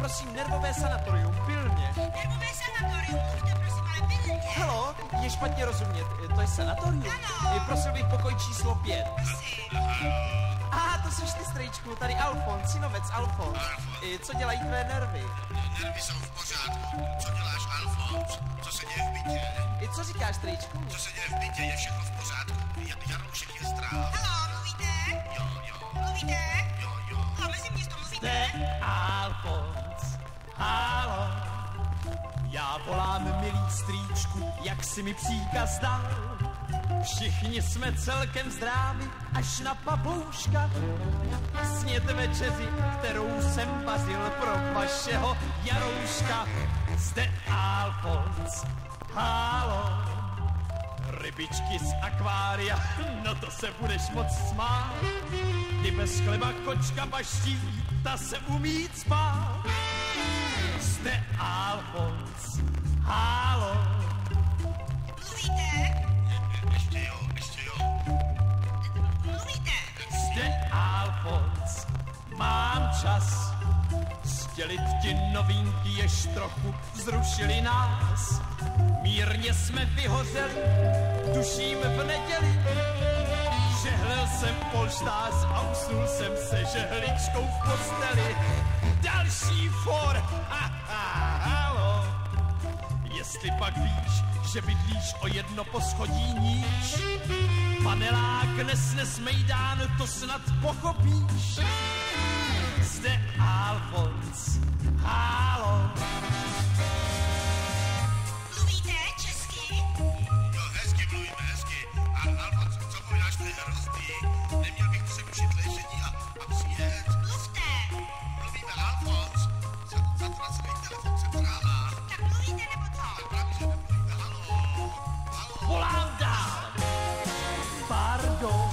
prosím, nervové sanatorium, pilně. Nervové sanatorium, mluvte prosím, ale pilně. Halo, je špatně rozumět, to je sanatorium? Ano. Prosil bych pokoj číslo 5. Prosím. Aha, to seš ty, strejčku, tady Alfons, synovec Alfons. Co dělají tvé nervy? Nervy jsou v pořádku. Co děláš, Alfons? Co se děje v bytě? Co říkáš, strejčku? Co se děje v bytě, je všechno v pořádku. Jaroušek je zdráv. Halo, mluvíte? Jo. Mluvíte? Jo. Halo, mezi město mluvíte? Zde Alfons, halo. Já volám, milý strýčku, jak si mi příkaz dal. Všichni jsme celkem zdraví, až na papouška. Sněd večeři, kterou jsem vařil pro vašeho Jarouška. Zde Alfons, halo. Rybičky z akvária, no to se budeš moc smát. Ty bez chleba kočka baští, ta se umí spát. Zde Alfons, halo. Mluvíte? Ještě jo. Mluvíte? Zde Alfons, mám čas sdělit ti novinky, jež trochu vzrušili nás. Mírně jsme vyhořeli, tuším v neděli. Žehlil jsem polštář a usnul jsem se žehličkou v posteli. Další for, halo. Jestli pak víš, že bydlíš o jedno poschodí níž, panelák nesnes mejdán, to snad pochopíš. Zde Alfons, halo. Mluvíte česky? Jo, hezky mluvíme, hezky. A Alfons, co povídáš, to je hrozný. Neměl bych přerušit ležení a přijet. Mluvte. Mluvíme, Alfons. Zatracený telefon centrála. Tak mluvíte nebo co? Právě, že nemluvíme. Halo. Volám dál. Pardon,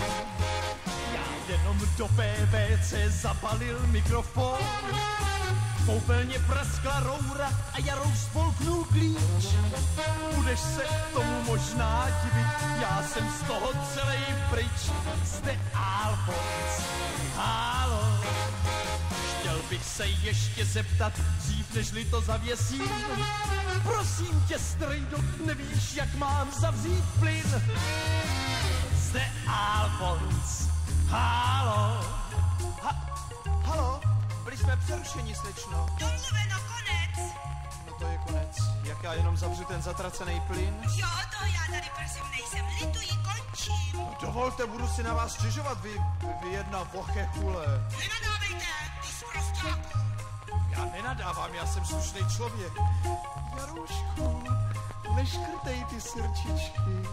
já jenom do PVC zabalil mikrofon. V koupelně praskla roura a Jarou spolknul klíč. Budeš se tomu možná divit, já jsem z toho celej pryč. Zde Alfons, halo. Chtěl bych se ještě zeptat, dřív nežli to zavěsím. Prosím tě, strejdo, nevíš, jak mám zavřít plyn? Zde Alfons, halo. Halo, byli jsme přerušeni, slečno. Domluveno, konec. No to je konec. Jak já jenom zavřu ten zatracený plyn? Jo, to já tady prosím nejsem. Lituji, končím. No dovolte, budu si na vás stěžovat, vy jedna vochechule. Nenadávejte, ty zprostáku. Já nenadávám, já jsem slušný člověk. Jaroušku, neškrtej ty srdčičky.